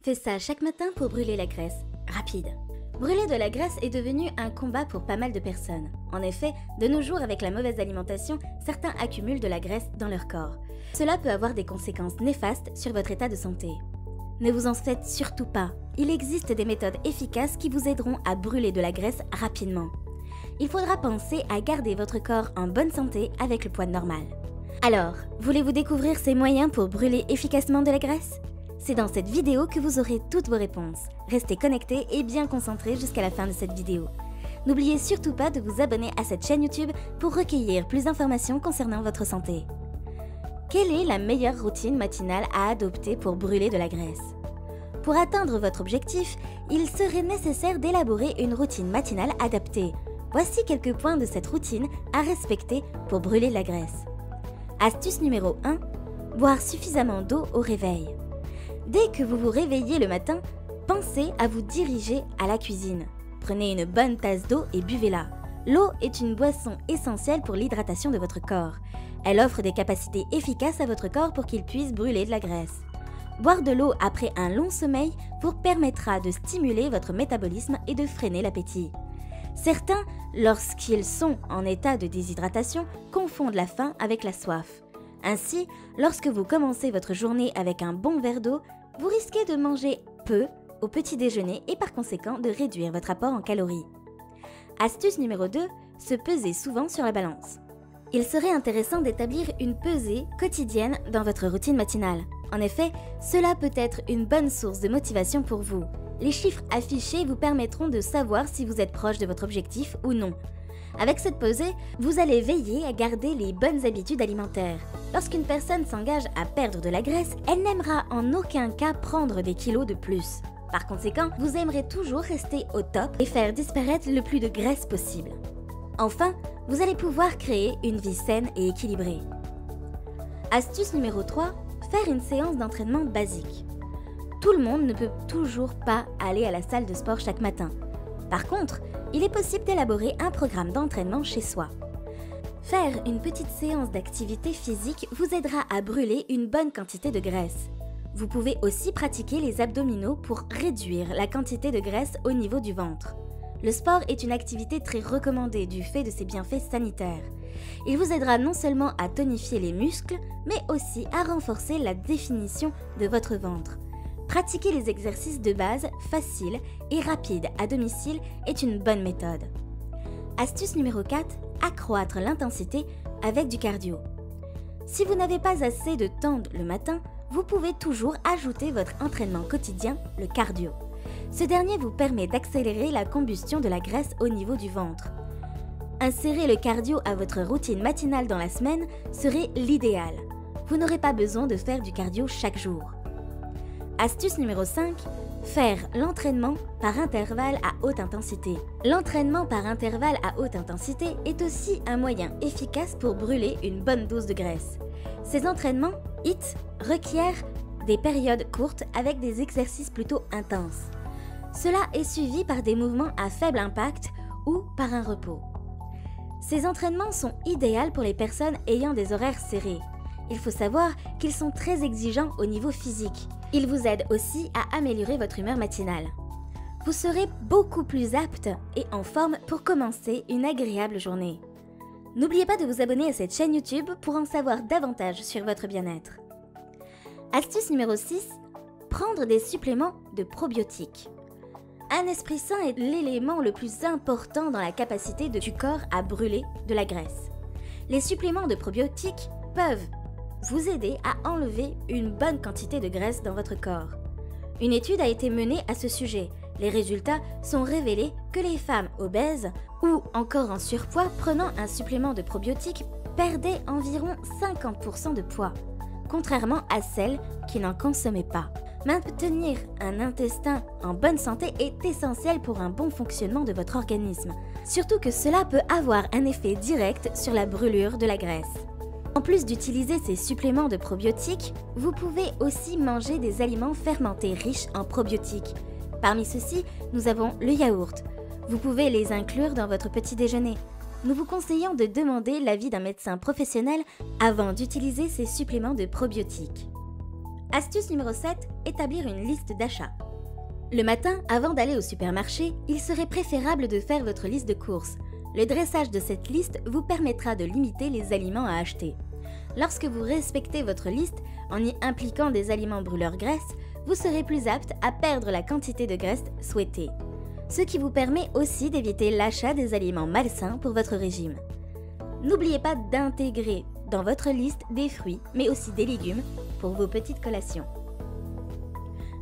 Fais ça chaque matin pour brûler la graisse. Rapide. Brûler de la graisse est devenu un combat pour pas mal de personnes. En effet, de nos jours, avec la mauvaise alimentation, certains accumulent de la graisse dans leur corps. Cela peut avoir des conséquences néfastes sur votre état de santé. Ne vous en faites surtout pas. Il existe des méthodes efficaces qui vous aideront à brûler de la graisse rapidement. Il faudra penser à garder votre corps en bonne santé avec le poids normal. Alors, voulez-vous découvrir ces moyens pour brûler efficacement de la graisse ? C'est dans cette vidéo que vous aurez toutes vos réponses. Restez connectés et bien concentrés jusqu'à la fin de cette vidéo. N'oubliez surtout pas de vous abonner à cette chaîne YouTube pour recueillir plus d'informations concernant votre santé. Quelle est la meilleure routine matinale à adopter pour brûler de la graisse ? Pour atteindre votre objectif, il serait nécessaire d'élaborer une routine matinale adaptée. Voici quelques points de cette routine à respecter pour brûler la graisse. Astuce numéro 1. Boire suffisamment d'eau au réveil. Dès que vous vous réveillez le matin, pensez à vous diriger à la cuisine. Prenez une bonne tasse d'eau et buvez-la. L'eau est une boisson essentielle pour l'hydratation de votre corps. Elle offre des capacités efficaces à votre corps pour qu'il puisse brûler de la graisse. Boire de l'eau après un long sommeil vous permettra de stimuler votre métabolisme et de freiner l'appétit. Certains, lorsqu'ils sont en état de déshydratation, confondent la faim avec la soif. Ainsi, lorsque vous commencez votre journée avec un bon verre d'eau, vous risquez de manger peu au petit déjeuner et par conséquent de réduire votre apport en calories. Astuce numéro 2, se peser souvent sur la balance. Il serait intéressant d'établir une pesée quotidienne dans votre routine matinale. En effet, cela peut être une bonne source de motivation pour vous. Les chiffres affichés vous permettront de savoir si vous êtes proche de votre objectif ou non. Avec cette pesée, vous allez veiller à garder les bonnes habitudes alimentaires. Lorsqu'une personne s'engage à perdre de la graisse, elle n'aimera en aucun cas prendre des kilos de plus. Par conséquent, vous aimerez toujours rester au top et faire disparaître le plus de graisse possible. Enfin, vous allez pouvoir créer une vie saine et équilibrée. Astuce numéro 3, faire une séance d'entraînement basique. Tout le monde ne peut toujours pas aller à la salle de sport chaque matin. Par contre, il est possible d'élaborer un programme d'entraînement chez soi. Faire une petite séance d'activité physique vous aidera à brûler une bonne quantité de graisse. Vous pouvez aussi pratiquer les abdominaux pour réduire la quantité de graisse au niveau du ventre. Le sport est une activité très recommandée du fait de ses bienfaits sanitaires. Il vous aidera non seulement à tonifier les muscles, mais aussi à renforcer la définition de votre ventre. Pratiquer les exercices de base faciles et rapides à domicile est une bonne méthode. Astuce numéro 4, accroître l'intensité avec du cardio. Si vous n'avez pas assez de temps le matin, vous pouvez toujours ajouter votre entraînement quotidien, le cardio. Ce dernier vous permet d'accélérer la combustion de la graisse au niveau du ventre. Insérer le cardio à votre routine matinale dans la semaine serait l'idéal. Vous n'aurez pas besoin de faire du cardio chaque jour. Astuce numéro 5, faire l'entraînement par intervalle à haute intensité. L'entraînement par intervalle à haute intensité est aussi un moyen efficace pour brûler une bonne dose de graisse. Ces entraînements, HIIT, requièrent des périodes courtes avec des exercices plutôt intenses. Cela est suivi par des mouvements à faible impact ou par un repos. Ces entraînements sont idéaux pour les personnes ayant des horaires serrés. Il faut savoir qu'ils sont très exigeants au niveau physique. Ils vous aident aussi à améliorer votre humeur matinale. Vous serez beaucoup plus apte et en forme pour commencer une agréable journée. N'oubliez pas de vous abonner à cette chaîne YouTube pour en savoir davantage sur votre bien-être. Astuce numéro 6, prendre des suppléments de probiotiques. Un esprit sain est l'élément le plus important dans la capacité du corps à brûler de la graisse. Les suppléments de probiotiques peuvent vous aider à enlever une bonne quantité de graisse dans votre corps. Une étude a été menée à ce sujet. Les résultats sont révélés que les femmes obèses ou encore en surpoids prenant un supplément de probiotiques perdaient environ 50% de poids, contrairement à celles qui n'en consommaient pas. Maintenir un intestin en bonne santé est essentiel pour un bon fonctionnement de votre organisme, surtout que cela peut avoir un effet direct sur la brûlure de la graisse. En plus d'utiliser ces suppléments de probiotiques, vous pouvez aussi manger des aliments fermentés riches en probiotiques. Parmi ceux-ci, nous avons le yaourt. Vous pouvez les inclure dans votre petit déjeuner. Nous vous conseillons de demander l'avis d'un médecin professionnel avant d'utiliser ces suppléments de probiotiques. Astuce numéro 7, établir une liste d'achats. Le matin, avant d'aller au supermarché, il serait préférable de faire votre liste de courses. Le dressage de cette liste vous permettra de limiter les aliments à acheter. Lorsque vous respectez votre liste, en y impliquant des aliments brûleurs graisse, vous serez plus apte à perdre la quantité de graisse souhaitée. Ce qui vous permet aussi d'éviter l'achat des aliments malsains pour votre régime. N'oubliez pas d'intégrer dans votre liste des fruits, mais aussi des légumes pour vos petites collations.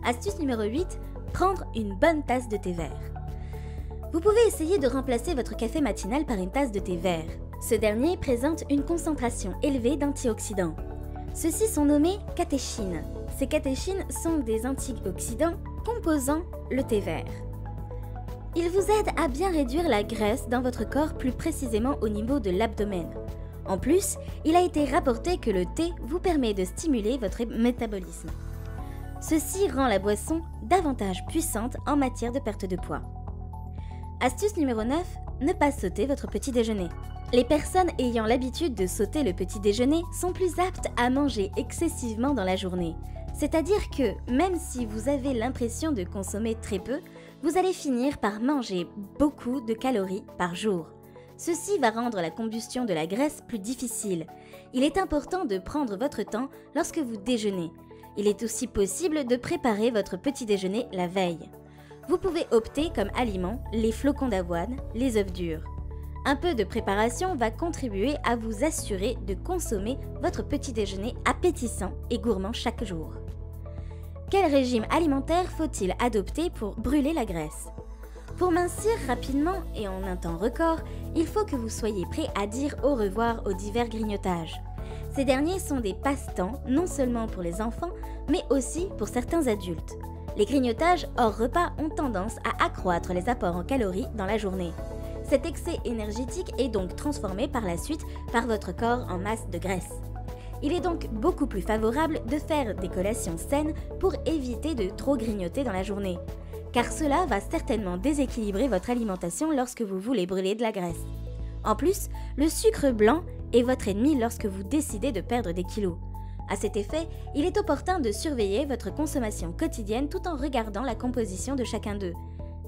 Astuce numéro 8, prendre une bonne tasse de thé vert. Vous pouvez essayer de remplacer votre café matinal par une tasse de thé vert. Ce dernier présente une concentration élevée d'antioxydants. Ceux-ci sont nommés catéchines. Ces catéchines sont des antioxydants composant le thé vert. Ils vous aident à bien réduire la graisse dans votre corps, plus précisément au niveau de l'abdomen. En plus, il a été rapporté que le thé vous permet de stimuler votre métabolisme. Ceci rend la boisson davantage puissante en matière de perte de poids. Astuce numéro 9, ne pas sauter votre petit déjeuner. Les personnes ayant l'habitude de sauter le petit déjeuner sont plus aptes à manger excessivement dans la journée. C'est-à-dire que, même si vous avez l'impression de consommer très peu, vous allez finir par manger beaucoup de calories par jour. Ceci va rendre la combustion de la graisse plus difficile. Il est important de prendre votre temps lorsque vous déjeunez. Il est aussi possible de préparer votre petit déjeuner la veille. Vous pouvez opter comme aliment les flocons d'avoine, les œufs durs. Un peu de préparation va contribuer à vous assurer de consommer votre petit déjeuner appétissant et gourmand chaque jour. Quel régime alimentaire faut-il adopter pour brûler la graisse? Pour mincir rapidement et en un temps record, il faut que vous soyez prêt à dire au revoir aux divers grignotages. Ces derniers sont des passe-temps non seulement pour les enfants, mais aussi pour certains adultes. Les grignotages hors repas ont tendance à accroître les apports en calories dans la journée. Cet excès énergétique est donc transformé par la suite par votre corps en masse de graisse. Il est donc beaucoup plus favorable de faire des collations saines pour éviter de trop grignoter dans la journée, car cela va certainement déséquilibrer votre alimentation lorsque vous voulez brûler de la graisse. En plus, le sucre blanc est votre ennemi lorsque vous décidez de perdre des kilos. À cet effet, il est opportun de surveiller votre consommation quotidienne tout en regardant la composition de chacun d'eux.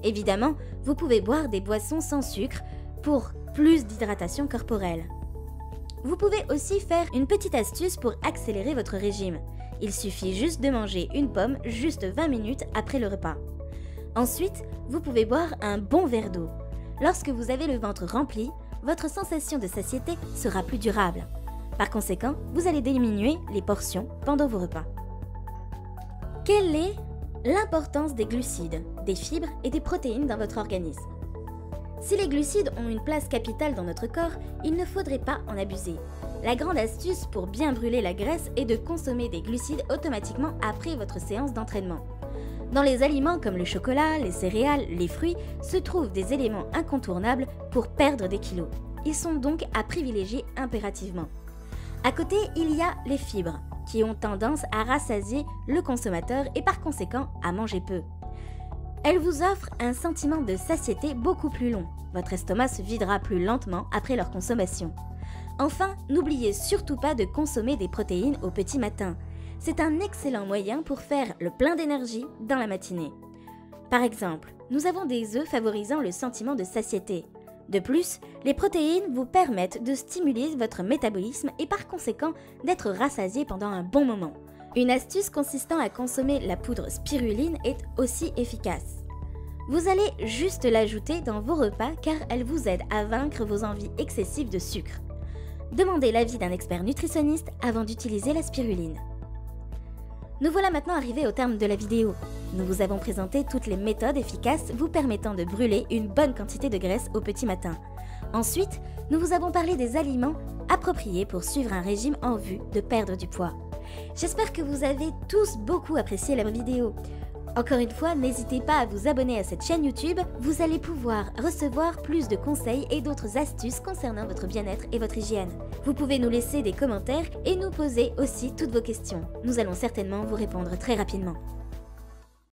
Évidemment, vous pouvez boire des boissons sans sucre pour plus d'hydratation corporelle. Vous pouvez aussi faire une petite astuce pour accélérer votre régime. Il suffit juste de manger une pomme juste 20 minutes après le repas. Ensuite, vous pouvez boire un bon verre d'eau. Lorsque vous avez le ventre rempli, votre sensation de satiété sera plus durable. Par conséquent, vous allez diminuer les portions pendant vos repas. Quelle est l'importance des glucides, des fibres et des protéines dans votre organisme? Si les glucides ont une place capitale dans notre corps, il ne faudrait pas en abuser. La grande astuce pour bien brûler la graisse est de consommer des glucides automatiquement après votre séance d'entraînement. Dans les aliments comme le chocolat, les céréales, les fruits, se trouvent des éléments incontournables pour perdre des kilos. Ils sont donc à privilégier impérativement. À côté, il y a les fibres, qui ont tendance à rassasier le consommateur et par conséquent à manger peu. Elles vous offrent un sentiment de satiété beaucoup plus long. Votre estomac se videra plus lentement après leur consommation. Enfin, n'oubliez surtout pas de consommer des protéines au petit matin. C'est un excellent moyen pour faire le plein d'énergie dans la matinée. Par exemple, nous avons des œufs favorisant le sentiment de satiété. De plus, les protéines vous permettent de stimuler votre métabolisme et par conséquent d'être rassasié pendant un bon moment. Une astuce consistant à consommer la poudre spiruline est aussi efficace. Vous allez juste l'ajouter dans vos repas car elle vous aide à vaincre vos envies excessives de sucre. Demandez l'avis d'un expert nutritionniste avant d'utiliser la spiruline. Nous voilà maintenant arrivés au terme de la vidéo. Nous vous avons présenté toutes les méthodes efficaces vous permettant de brûler une bonne quantité de graisse au petit matin. Ensuite, nous vous avons parlé des aliments appropriés pour suivre un régime en vue de perdre du poids. J'espère que vous avez tous beaucoup apprécié la vidéo. Encore une fois, n'hésitez pas à vous abonner à cette chaîne YouTube, vous allez pouvoir recevoir plus de conseils et d'autres astuces concernant votre bien-être et votre hygiène. Vous pouvez nous laisser des commentaires et nous poser aussi toutes vos questions. Nous allons certainement vous répondre très rapidement.